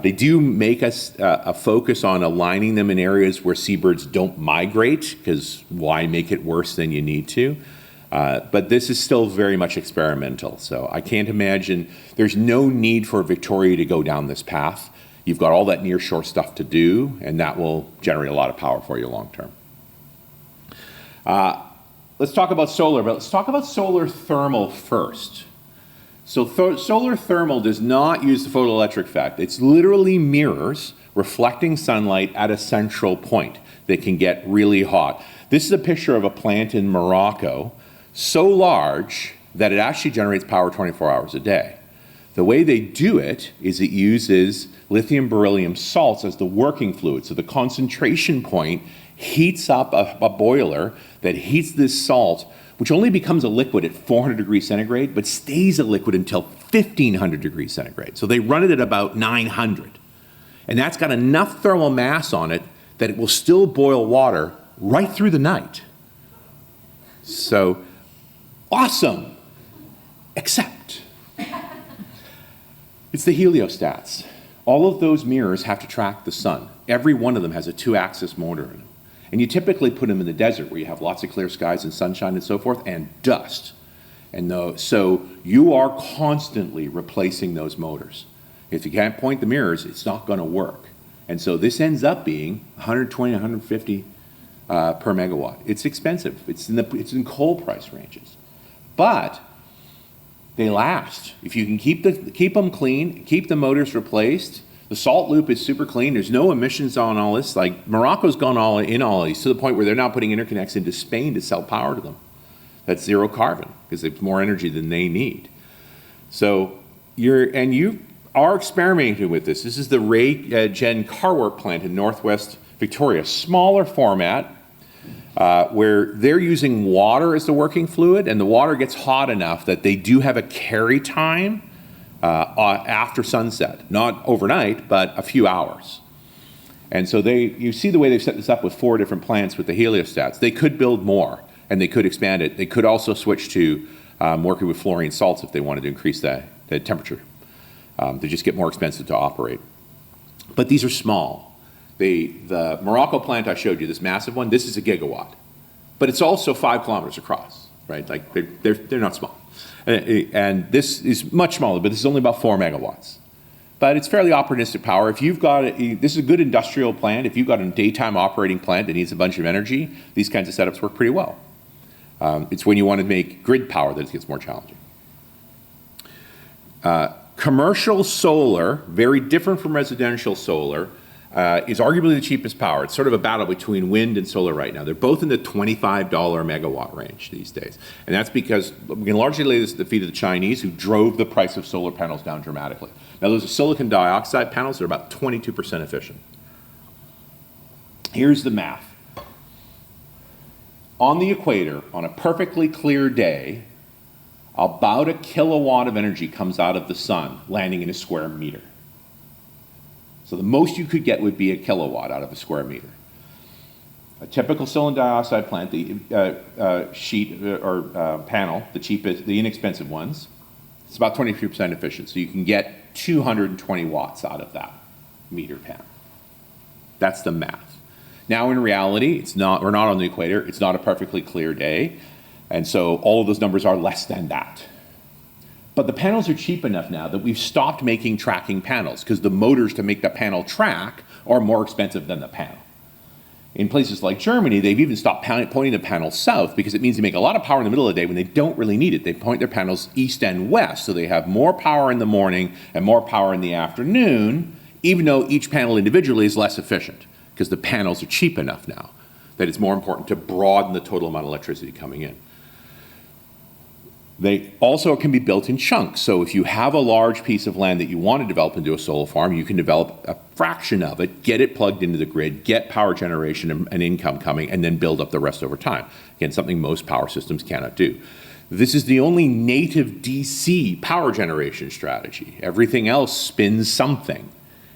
They do make us a focus on aligning them in areas where seabirds don't migrate, because why make it worse than you need to? But this is still very much experimental, so I can't imagine, there's no need for Victoria to go down this path. You've got all that near-shore stuff to do, and that will generate a lot of power for you long term. Let's talk about solar, but let's talk about solar thermal first. So solar thermal does not use the photoelectric effect. It's literally mirrors reflecting sunlight at a central point that can get really hot. This is a picture of a plant in Morocco, so large that it actually generates power 24 hours a day. The way they do it is it uses lithium beryllium salts as the working fluid. So the concentration point heats up a boiler that heats this salt, which only becomes a liquid at 400 degrees centigrade, but stays a liquid until 1500 degrees centigrade. So they run it at about 900. And that's got enough thermal mass on it that it will still boil water right through the night. So, awesome, except it's the heliostats. All of those mirrors have to track the sun. Every one of them has a 2-axis motor in them. And you typically put them in the desert where you have lots of clear skies and sunshine and so forth, and dust. And so you are constantly replacing those motors. If you can't point the mirrors, it's not going to work. And so this ends up being 120, 150 per megawatt. It's expensive. It's in coal price ranges. But they last. If you can keep them clean, keep the motors replaced. The salt loop is super clean. There's no emissions on all this. Like Morocco's gone all in all these to the point where they're now putting interconnects into Spain to sell power to them. That's zero carbon because it's more energy than they need. So you are experimenting with this. This is the Ray Gen car work plant in Northwest Victoria, smaller format. where they're using water as the working fluid, and the water gets hot enough that they do have a carry time after sunset. Not overnight, but a few hours. And so you see the way they've set this up with 4 different plants with the heliostats. They could build more, and they could expand it. They could also switch to working with fluorine salts if they wanted to increase the temperature. They just get more expensive to operate. But these are small. The Morocco plant I showed you, this massive one, this is a gigawatt. But it's also 5 kilometers across, right? Like they're not small. And this is much smaller, but this is only about 4 megawatts. But it's fairly opportunistic power. If you've got, this is a good industrial plant. If you've got a daytime operating plant that needs a bunch of energy, these kinds of setups work pretty well. It's when you want to make grid power that it gets more challenging. Commercial solar, very different from residential solar, is arguably the cheapest power. It's sort of a battle between wind and solar right now. They're both in the $25 megawatt range these days. And that's because we can largely lay this at the feet of the Chinese, who drove the price of solar panels down dramatically. Now, those are silicon dioxide panels. They're about 22% efficient. Here's the math. On the equator, on a perfectly clear day, about a kilowatt of energy comes out of the sun, landing in a square meter. So the most you could get would be a kilowatt out of a square meter. A typical silicon dioxide plant, the sheet or panel, the cheapest, the inexpensive ones, it's about 23% efficient. So you can get 220 watts out of that meter panel. That's the math. Now in reality, we're not on the equator, it's not a perfectly clear day, and so all of those numbers are less than that. But the panels are cheap enough now that we've stopped making tracking panels, because the motors to make the panel track are more expensive than the panel. In places like Germany, they've even stopped pointing the panels south, because it means they make a lot of power in the middle of the day when they don't really need it. They point their panels east and west, so they have more power in the morning and more power in the afternoon, even though each panel individually is less efficient, because the panels are cheap enough now that it's more important to broaden the total amount of electricity coming in. They also can be built in chunks. So if you have a large piece of land that you want to develop into a solar farm, you can develop a fraction of it, get it plugged into the grid, get power generation and income coming, and then build up the rest over time. Again, something most power systems cannot do. This is the only native DC power generation strategy. Everything else spins something,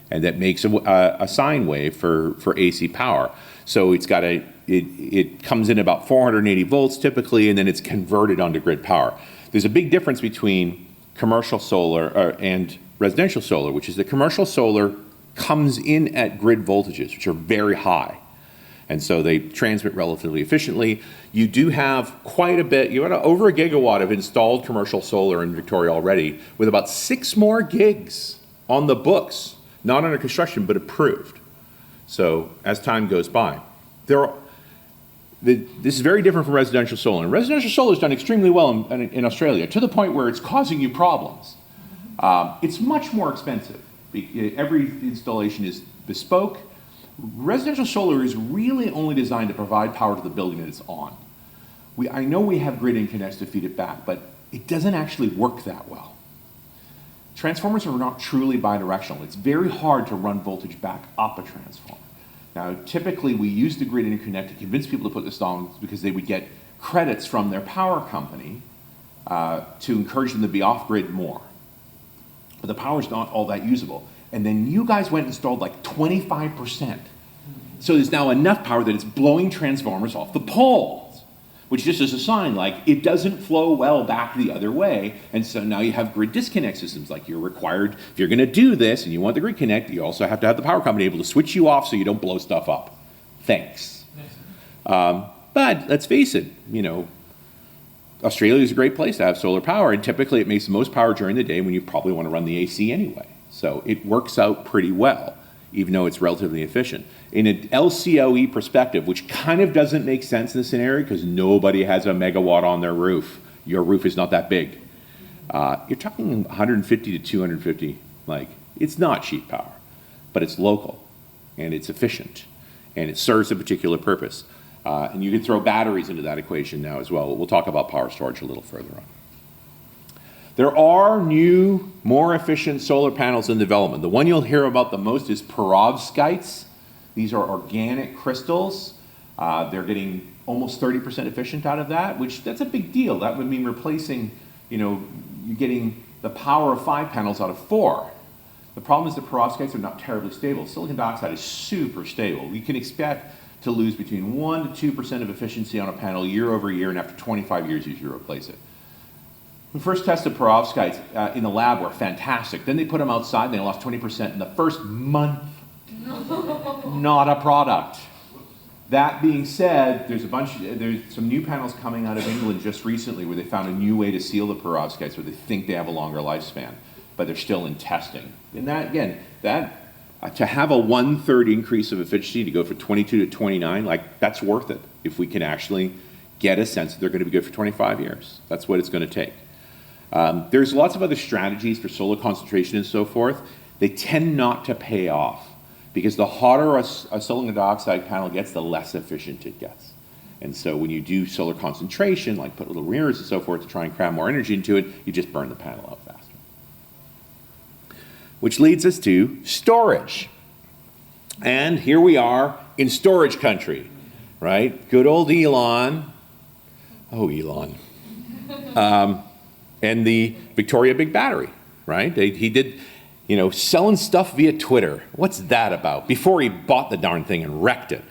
and that makes a sine wave for AC power. So it comes in about 480 volts typically, and then it's converted onto grid power. There's a big difference between commercial solar and residential solar, which is that commercial solar comes in at grid voltages, which are very high. And so they transmit relatively efficiently. You do have quite a bit, you have over a gigawatt of installed commercial solar in Victoria already, with about 6 more gigs on the books, not under construction, but approved. So as time goes by, this is very different from residential solar. And residential solar has done extremely well in Australia, to the point where it's causing you problems. It's much more expensive. Every installation is bespoke. Residential solar is really only designed to provide power to the building that it's on. I know we have grid interconnects to feed it back, but it doesn't actually work that well. Transformers are not truly bidirectional. It's very hard to run voltage back up a transformer. Now, typically we use the grid interconnect to convince people to put this on, because they would get credits from their power company to encourage them to be off-grid more. But the power's not all that usable. And then you guys went and installed like 25%. So there's now enough power that it's blowing transformers off the poles, which just is a sign like it doesn't flow well back the other way. And so now you have grid disconnect systems. Like you're required, if you're going to do this and you want the grid connect, you also have to have the power company able to switch you off so you don't blow stuff up. Thanks. But let's face it, Australia is a great place to have solar power, and typically it makes the most power during the day when you probably want to run the AC anyway. So it works out pretty well, even though it's relatively efficient. In an LCOE perspective, which kind of doesn't make sense in this scenario because nobody has a megawatt on their roof. Your roof is not that big. You're talking 150 to 250. It's not cheap power, but it's local, and it's efficient, and it serves a particular purpose. And you can throw batteries into that equation now as well. We'll talk about power storage a little further on. There are new, more efficient solar panels in development. The one you'll hear about the most is perovskites. These are organic crystals. They're getting almost 30% efficient out of that, which that's a big deal. That would mean replacing, you're getting the power of 5 panels out of 4. The problem is the perovskites are not terribly stable. Silicon dioxide is super stable. We can expect to lose between 1 to 2% of efficiency on a panel year over year, and after 25 years, you should replace it. We first tested perovskites in the lab were fantastic. Then they put them outside and they lost 20% in the first month. Not a product. That being said, there's some new panels coming out of England just recently where they found a new way to seal the perovskites where they think they have a longer lifespan, but they're still in testing. And that, again, to have a 1/3 increase of efficiency to go from 22 to 29, like that's worth it if we can actually get a sense that they're going to be good for 25 years. That's what it's going to take. There's lots of other strategies for solar concentration and so forth. They tend not to pay off because the hotter a silicon dioxide panel gets, the less efficient it gets. And so when you do solar concentration, like put little mirrors and so forth to try and cram more energy into it, you just burn the panel out faster. Which leads us to storage. And here we are in storage country, right? Good old Elon. Oh, Elon. And the Victoria Big Battery, right? He did, selling stuff via Twitter. What's that about? Before he bought the darn thing and wrecked it.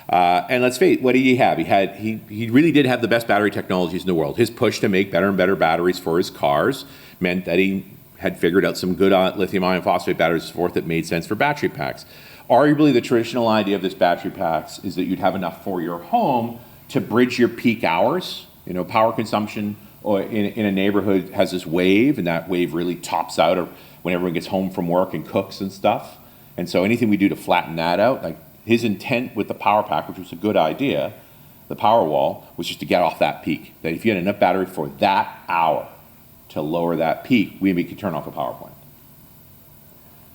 And let's face it, what did he have? He really did have the best battery technologies in the world. His push to make better and better batteries for his cars meant that he had figured out some good lithium iron phosphate batteries and so forth that made sense for battery packs. Arguably, the traditional idea of this battery packs is that you'd have enough for your home to bridge your peak hours. Power consumption or in a neighborhood has this wave, and that wave really tops out when everyone gets home from work and cooks and stuff. And so anything we do to flatten that out, like his intent with the power pack, which was a good idea, the power wall, was just to get off that peak. That if you had enough battery for that hour to lower that peak, we could turn off a power plant.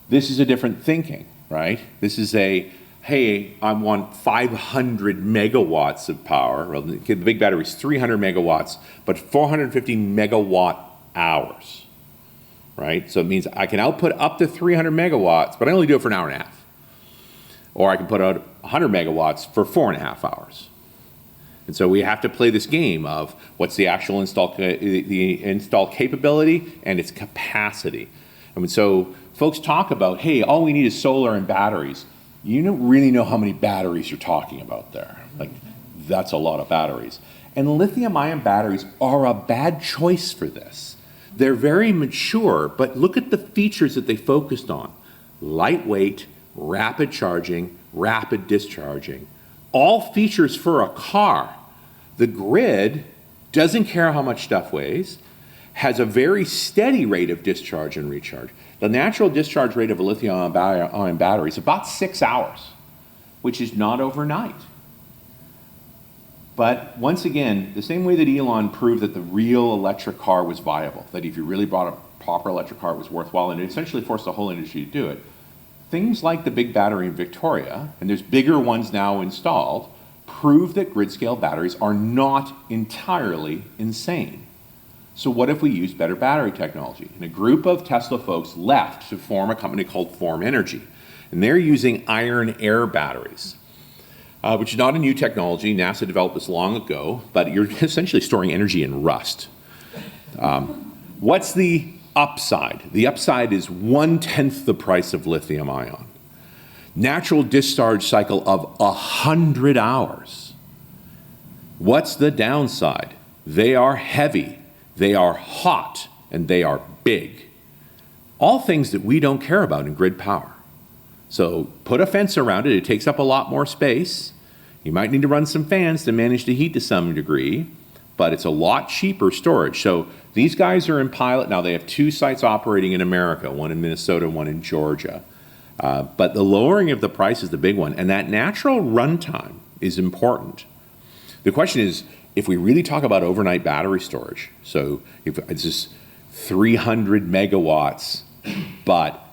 This is a different thinking, right? This is hey, I want 500 megawatts of power. Well, the big battery is 300 megawatts, but 450 megawatt hours, right? So it means I can output up to 300 megawatts, but I only do it for an hour and a half. Or I can put out 100 megawatts for 4.5 hours. And so we have to play this game of what's the actual install capability and its capacity. And so folks talk about, hey, all we need is solar and batteries. You don't really know how many batteries you're talking about there. Like, that's a lot of batteries. And lithium-ion batteries are a bad choice for this. They're very mature, but look at the features that they focused on. Lightweight, rapid charging, rapid discharging. All features for a car. The grid doesn't care how much stuff weighs, has a very steady rate of discharge and recharge. The natural discharge rate of a lithium-ion battery is about 6 hours, which is not overnight. But once again, the same way that Elon proved that the real electric car was viable, that if you really bought a proper electric car, it was worthwhile, and it essentially forced the whole industry to do it, things like the big battery in Victoria, and there's bigger ones now installed, prove that grid-scale batteries are not entirely insane. So what if we use better battery technology? And a group of Tesla folks left to form a company called Form Energy. And they're using iron-air batteries, which is not a new technology. NASA developed this long ago, but you're essentially storing energy in rust. What's the upside? The upside is 1/10 the price of lithium-ion. Natural discharge cycle of 100 hours. What's the downside? They are heavy. They are hot, and they are big. All things that we don't care about in grid power. So put a fence around it. It takes up a lot more space. You might need to run some fans to manage the heat to some degree, but it's a lot cheaper storage. So these guys are in pilot now. They have 2 sites operating in America, one in Minnesota, one in Georgia. But the lowering of the price is the big one, and that natural runtime is important. The question is, if we really talk about overnight battery storage, so if it's just 300 megawatts, but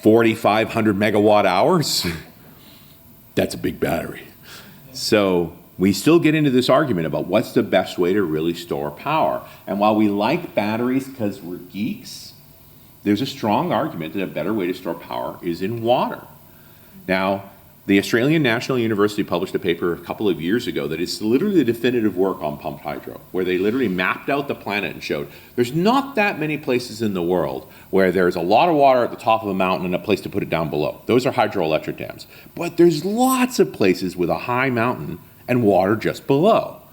4,500 megawatt hours, that's a big battery. So we still get into this argument about what's the best way to really store power. And while we like batteries because we're geeks, there's a strong argument that a better way to store power is in water. Now, The Australian National University published a paper a couple of years ago that is literally the definitive work on pumped hydro, where they literally mapped out the planet and showed there's not that many places in the world where there's a lot of water at the top of a mountain and a place to put it down below. Those are hydroelectric dams. But there's lots of places with a high mountain and water just below.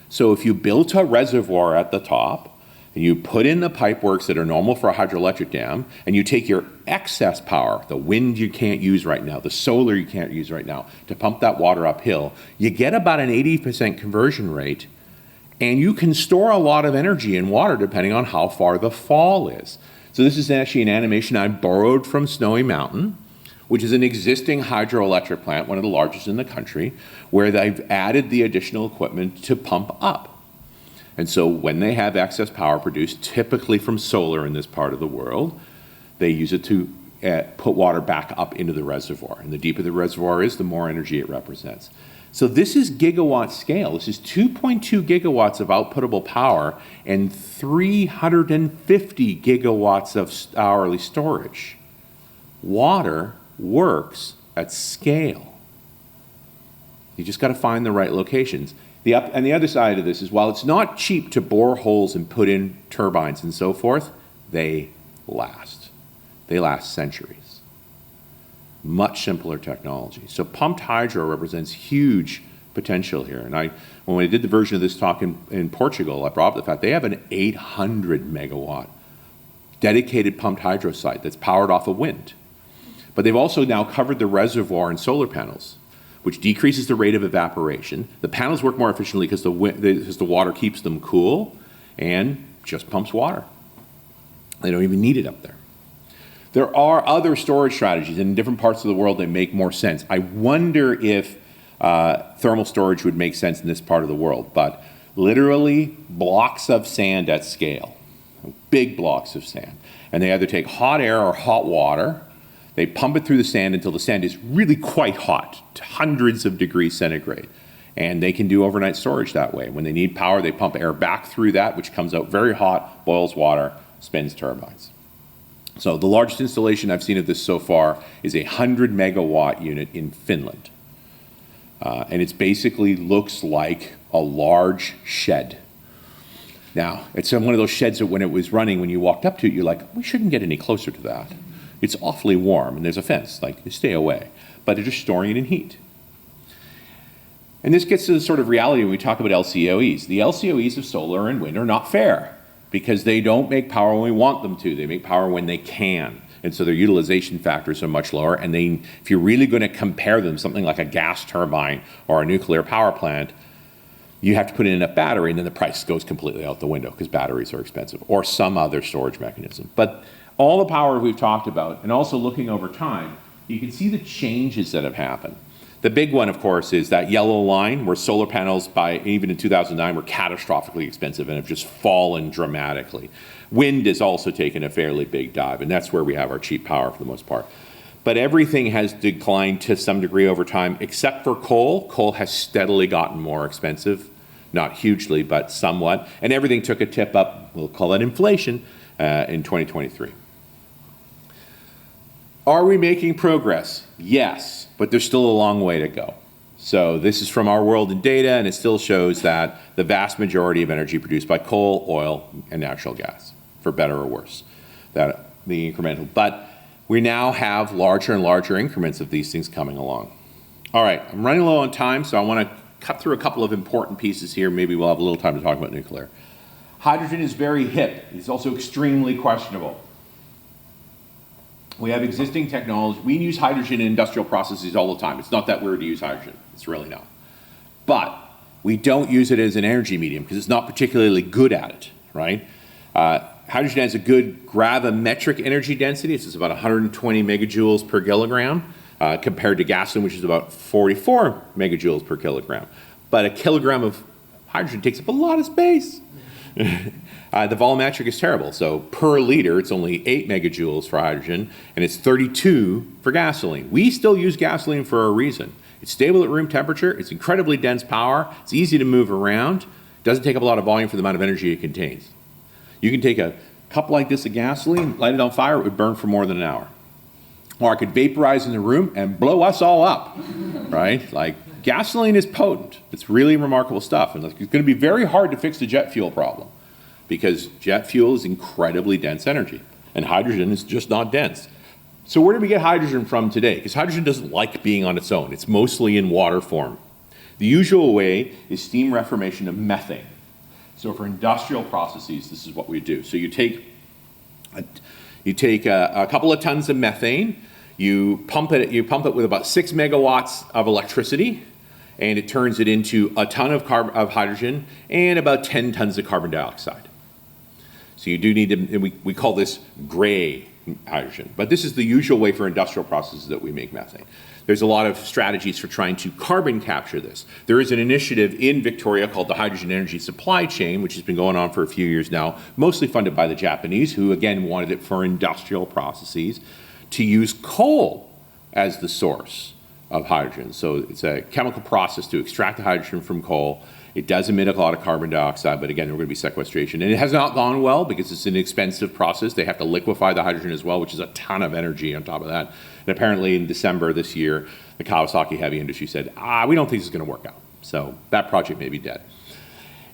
So if you built a reservoir at the top, and you put in the pipeworks that are normal for a hydroelectric dam, and you take your excess power, the wind you can't use right now, the solar you can't use right now, to pump that water uphill, you get about an 80% conversion rate, and you can store a lot of energy in water depending on how far the fall is. So this is actually an animation I borrowed from Snowy Mountain, which is an existing hydroelectric plant, one of the largest in the country, where they've added the additional equipment to pump up. And so when they have excess power produced, typically from solar in this part of the world, they use it to put water back up into the reservoir. And the deeper the reservoir is, the more energy it represents. So this is gigawatt scale. This is 2.2 gigawatts of outputable power and 350 gigawatts of hourly storage. Water works at scale. You just got to find the right locations. And the other side of this is, while it's not cheap to bore holes and put in turbines and so forth, they last. They last centuries. Much simpler technology. So pumped hydro represents huge potential here. And when I did the version of this talk in Portugal, I brought up the fact they have an 800 megawatt dedicated pumped hydro site that's powered off of wind. But they've also now covered the reservoir in solar panels, which decreases the rate of evaporation. The panels work more efficiently because the water keeps them cool and just pumps water. They don't even need it up there. There are other storage strategies, and in different parts of the world they make more sense. I wonder if thermal storage would make sense in this part of the world, but literally blocks of sand at scale, big blocks of sand. And they either take hot air or hot water. They pump it through the sand until the sand is really quite hot, to hundreds of degrees centigrade. And they can do overnight storage that way. When they need power, they pump air back through that, which comes out very hot, boils water, spins turbines. So the largest installation I've seen of this so far is a 100 megawatt unit in Finland. And it basically looks like a large shed. Now, it's one of those sheds that when it was running, when you walked up to it, you're like, we shouldn't get any closer to that. It's awfully warm, and there's a fence, like, stay away. But they're just storing it in heat. And this gets to the sort of reality when we talk about LCOEs. The LCOEs of solar and wind are not fair because they don't make power when we want them to. They make power when they can. And so their utilization factors are much lower. And if you're really going to compare them, something like a gas turbine or a nuclear power plant, you have to put in enough battery, and then the price goes completely out the window because batteries are expensive, or some other storage mechanism. But all the power we've talked about, and also looking over time, you can see the changes that have happened. The big one, of course, is that yellow line where solar panels, even in 2009, were catastrophically expensive and have just fallen dramatically. Wind has also taken a fairly big dive, and that's where we have our cheap power for the most part. But everything has declined to some degree over time, except for coal. Coal has steadily gotten more expensive, not hugely, but somewhat. And everything took a tip up, we'll call that inflation, in 2023. Are we making progress? Yes, but there's still a long way to go. So this is from our world in data, and it still shows that the vast majority of energy produced by coal, oil, and natural gas, for better or worse, that the incremental. But we now have larger and larger increments of these things coming along. All right, I'm running low on time, so I want to cut through a couple of important pieces here. Maybe we'll have a little time to talk about nuclear. Hydrogen is very hip. It's also extremely questionable. We have existing technology. We use hydrogen in industrial processes all the time. It's not that weird to use hydrogen. It's really not. But we don't use it as an energy medium because it's not particularly good at it, right? Hydrogen has a good gravimetric energy density. It's about 120 megajoules per kilogram compared to gasoline, which is about 44 megajoules per kilogram. But a kilogram of hydrogen takes up a lot of space. The volumetric is terrible. So per liter, it's only 8 megajoules for hydrogen, and it's 32 for gasoline. We still use gasoline for a reason. It's stable at room temperature. It's incredibly dense power. It's easy to move around. It doesn't take up a lot of volume for the amount of energy it contains. You can take a cup like this of gasoline, light it on fire, it would burn for more than an hour. Or I could vaporize in the room and blow us all up. right? Like, gasoline is potent. It's really remarkable stuff. And it's going to be very hard to fix the jet fuel problem because jet fuel is incredibly dense energy, and hydrogen is just not dense. So where do we get hydrogen from today? Because hydrogen doesn't like being on its own. It's mostly in water form. The usual way is steam reformation of methane. So for industrial processes, this is what we do. So you take a couple of tons of methane, you pump it with about 6 megawatts of electricity, and it turns it into a ton of hydrogen and about 10 tons of carbon dioxide. So you do need to, and we call this gray hydrogen, but this is the usual way for industrial processes that we make methane. There's a lot of strategies for trying to carbon capture this. There is an initiative in Victoria called the Hydrogen Energy Supply Chain, which has been going on for a few years now, mostly funded by the Japanese, who again wanted it for industrial processes, to use coal as the source of hydrogen. So it's a chemical process to extract the hydrogen from coal. It does emit a lot of carbon dioxide, but again, there will be sequestration. And it has not gone well because it's an expensive process. They have to liquefy the hydrogen as well, which is a ton of energy on top of that. And apparently in December this year, the Kawasaki heavy industry said, we don't think this is going to work out. So that project may be dead.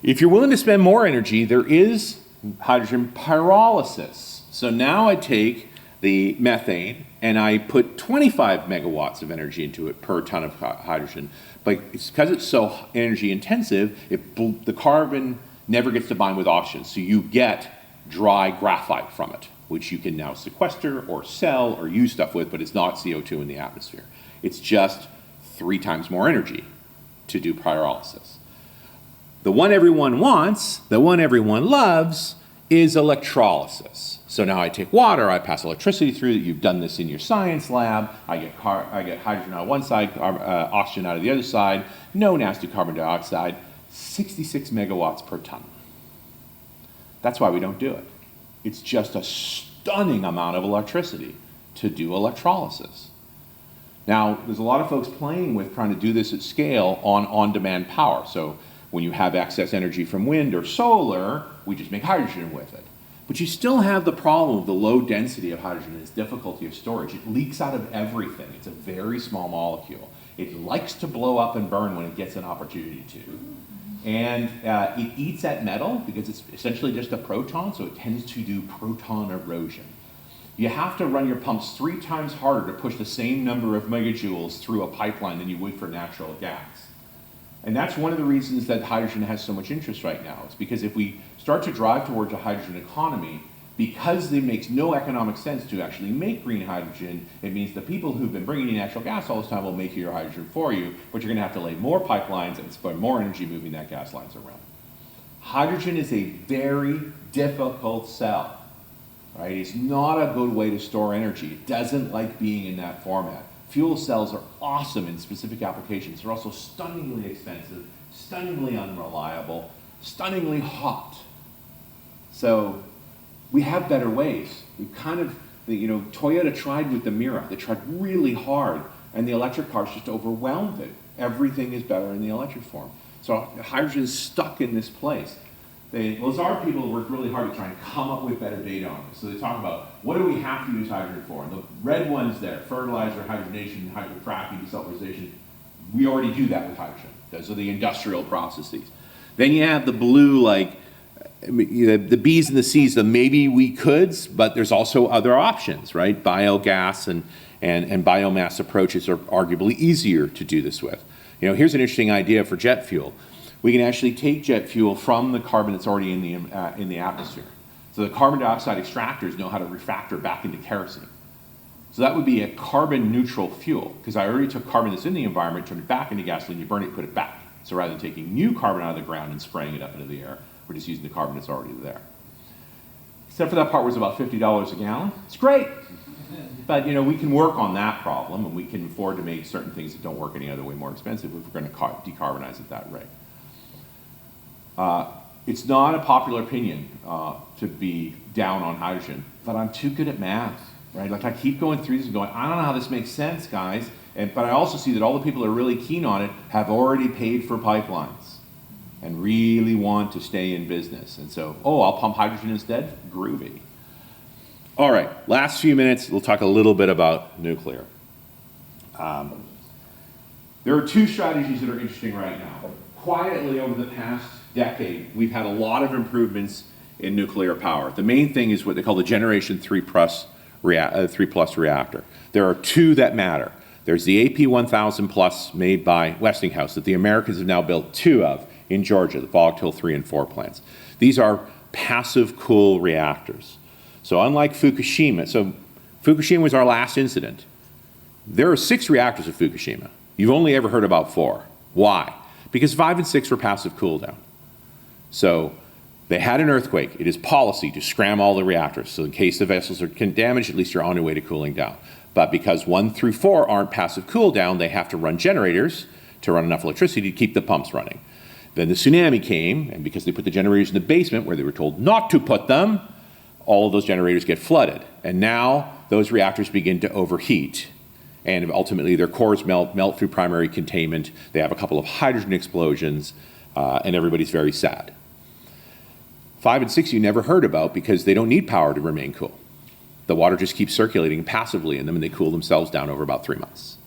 If you're willing to spend more energy, there is hydrogen pyrolysis. So now I take the methane and I put 25 megawatts of energy into it per ton of hydrogen. But it's because it's so energy intensive, the carbon never gets to bind with oxygen. So you get dry graphite from it, which you can now sequester or sell or use stuff with, but it's not CO2 in the atmosphere. It's just 3 times more energy to do pyrolysis. The one everyone wants, the one everyone loves, is electrolysis. So now I take water, I pass electricity through it. You've done this in your science lab. I get hydrogen on one side, oxygen out of the other side. No nasty carbon dioxide. 66 megawatts per ton. That's why we don't do it. It's just a stunning amount of electricity to do electrolysis. Now, there's a lot of folks playing with trying to do this at scale on on-demand power. So when you have excess energy from wind or solar, we just make hydrogen with it. But you still have the problem of the low density of hydrogen and its difficulty of storage. It leaks out of everything. It's a very small molecule. It likes to blow up and burn when it gets an opportunity to. And it eats at metal because it's essentially just a proton, so it tends to do proton erosion. You have to run your pumps 3 times harder to push the same number of megajoules through a pipeline than you would for natural gas. And that's one of the reasons that hydrogen has so much interest right now. It's because if we start to drive towards a hydrogen economy, because it makes no economic sense to actually make green hydrogen, it means the people who've been bringing in natural gas all this time will make your hydrogen for you, but you're going to have to lay more pipelines and spend more energy moving that gas lines around. Hydrogen is a very difficult cell, right? It's not a good way to store energy. It doesn't like being in that format. Fuel cells are awesome in specific applications. They're also stunningly expensive, stunningly unreliable, stunningly hot. So we have better ways. We kind of, Toyota tried with the Mira. They tried really hard, and the electric cars just overwhelmed it. Everything is better in the electric form. So hydrogen is stuck in this place. The Lazard people worked really hard to try and come up with better data on this. So they talk about, what do we have to use hydrogen for? And the red one's there, fertilizer, hydrogenation, hydrocracking, desulfurization. We already do that with hydrogen. Those are the industrial processes. Then you have the blue, the B's and the C's, that maybe we could, but there's also other options, right? Biogas and biomass approaches are arguably easier to do this with. Here's an interesting idea for jet fuel. We can actually take jet fuel from the carbon that's already in the atmosphere. So the carbon dioxide extractors know how to refactor back into kerosene. So that would be a carbon neutral fuel, because I already took carbon that's in the environment, turned it back into gasoline, you burn it, put it back. So rather than taking new carbon out of the ground and spraying it up into the air, we're just using the carbon that's already there. Except for that part where it's about $50 a gallon. It's great. But we can work on that problem, and we can afford to make certain things that don't work any other way more expensive if we're going to decarbonize at that rate. It's not a popular opinion to be down on hydrogen, but I'm too good at math, right? I keep going through this and going, I don't know how this makes sense, guys. But I also see that all the people that are really keen on it have already paid for pipelines and really want to stay in business. And so, I'll pump hydrogen instead? Groovy. All right, last few minutes, we'll talk a little bit about nuclear. There are two strategies that are interesting right now. Quietly over the past decade, we've had a lot of improvements in nuclear power. The main thing is what they call the Generation 3 plus reactor. There are two that matter. There's the AP1000 Plus made by Westinghouse that the Americans have now built two of in Georgia, the Vogtle 3 and 4 plants. These are passive cool reactors. So unlike Fukushima, so Fukushima was our last incident. There are 6 reactors at Fukushima. You've only ever heard about 4. Why? Because 5 and 6 were passive cool down. So they had an earthquake. It is policy to scram all the reactors. So in case the vessels are damaged, at least you're on your way to cooling down. But because 1 through 4 aren't passive cool down, they have to run generators to run enough electricity to keep the pumps running. Then the tsunami came, and because they put the generators in the basement where they were told not to put them, all of those generators get flooded. And now those reactors begin to overheat. And ultimately their cores melt through primary containment. They have a couple of hydrogen explosions, and everybody's very sad. 5 and 6 you never heard about because they don't need power to remain cool. The water just keeps circulating passively in them, and they cool themselves down over about 3 months.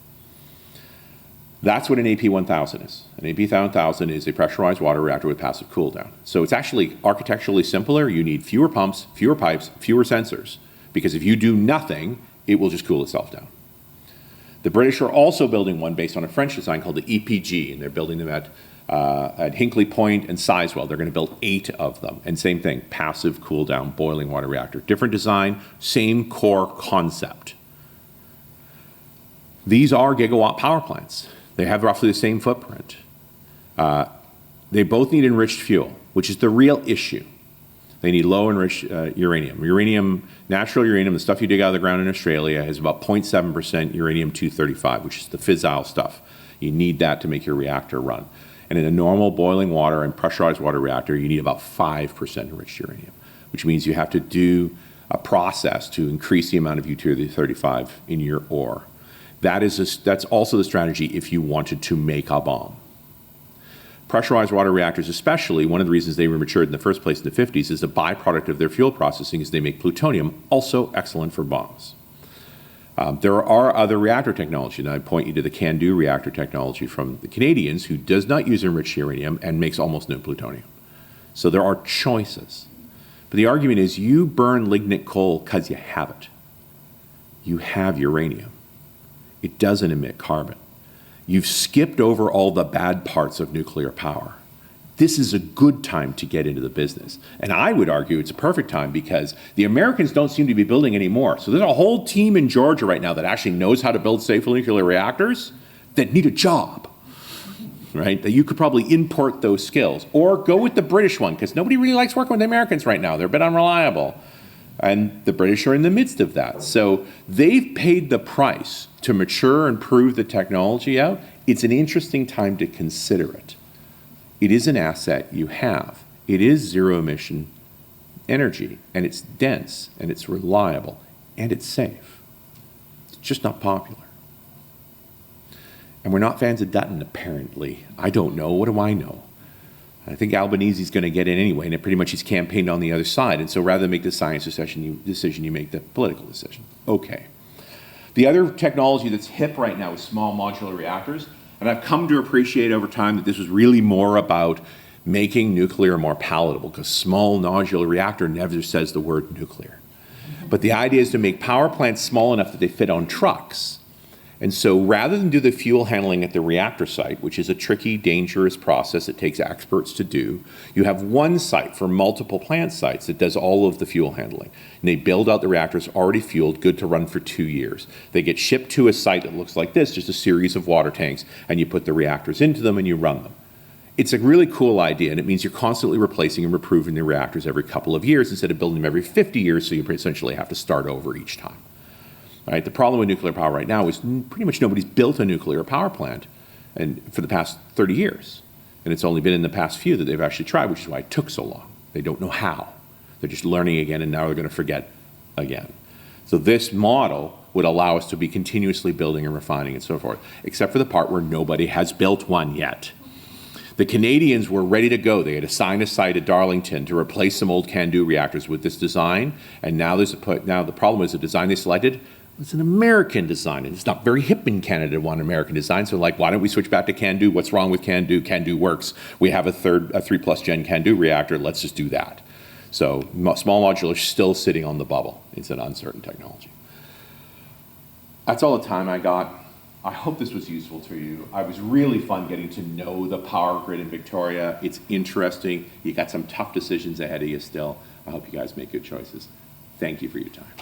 That's what an AP1000 is. An AP1000 is a pressurized water reactor with passive cool down. So it's actually architecturally simpler. You need fewer pumps, fewer pipes, fewer sensors, because if you do nothing, it will just cool itself down. The British are also building one based on a French design called the EPG, and they're building them at Hinkley Point and Sizewell. They're going to build 8 of them. And same thing, passive cool down boiling water reactor. Different design, same core concept. These are gigawatt power plants. They have roughly the same footprint. They both need enriched fuel, which is the real issue. They need low enriched uranium. Natural uranium, the stuff you dig out of the ground in Australia, is about 0.7% uranium-235, which is the fissile stuff. You need that to make your reactor run. And in a normal boiling water and pressurized water reactor, you need about 5% enriched uranium, which means you have to do a process to increase the amount of U-235 in your ore. That's also the strategy if you wanted to make a bomb. Pressurized water reactors especially, one of the reasons they were matured in the first place in the 50s is a byproduct of their fuel processing is they make plutonium, also excellent for bombs. There are other reactor technology, and I point you to the CANDU reactor technology from the Canadians, who does not use enriched uranium and makes almost no plutonium. So there are choices. But the argument is you burn lignite coal because you have it. You have uranium. It doesn't emit carbon. You've skipped over all the bad parts of nuclear power. This is a good time to get into the business. And I would argue it's a perfect time because the Americans don't seem to be building anymore. So there's a whole team in Georgia right now that actually knows how to build safe nuclear reactors that need a job, right? That you could probably import those skills. Or go with the British one, because nobody really likes working with the Americans right now. They're a bit unreliable. And the British are in the midst of that. So they've paid the price to mature and prove the technology out. It's an interesting time to consider it. It is an asset you have. It is zero emission energy, and it's dense, and it's reliable, and it's safe. It's just not popular. And we're not fans of Dutton, apparently. I don't know. What do I know? I think Albanese's going to get in anyway, and pretty much he's campaigned on the other side. And so rather than make the science decision, you make the political decision. Okay. The other technology that's hip right now is small modular reactors. And I've come to appreciate over time that this was really more about making nuclear more palatable, because small modular reactor never says the word nuclear. But the idea is to make power plants small enough that they fit on trucks. And so rather than do the fuel handling at the reactor site, which is a tricky, dangerous process that takes experts to do, you have one site for multiple plant sites that does all of the fuel handling. And they build out the reactors already fueled, good to run for 2 years. They get shipped to a site that looks like this, just a series of water tanks, and you put the reactors into them and you run them. It's a really cool idea, and it means you're constantly replacing and improving the reactors every couple of years instead of building them every 50 years, so you essentially have to start over each time. Right? The problem with nuclear power right now is pretty much nobody's built a nuclear power plant for the past 30 years. And it's only been in the past few that they've actually tried, which is why it took so long. They don't know how. They're just learning again, and now they're going to forget again. So this model would allow us to be continuously building and refining and so forth, except for the part where nobody has built one yet. The Canadians were ready to go. They had assigned a site at Darlington to replace some old CANDU reactors with this design, and now the problem is the design they selected It's an American design, and it's not very hip in Canada to want an American design. So like, why don't we switch back to CANDU? What's wrong with CANDU? CANDU works. We have a 3+ gen CANDU reactor. Let's just do that. So small modular is still sitting on the bubble. It's an uncertain technology. That's all the time I got. I hope this was useful to you. It was really fun getting to know the power grid in Victoria. It's interesting. You got some tough decisions ahead of you still. I hope you guys make good choices. Thank you for your time.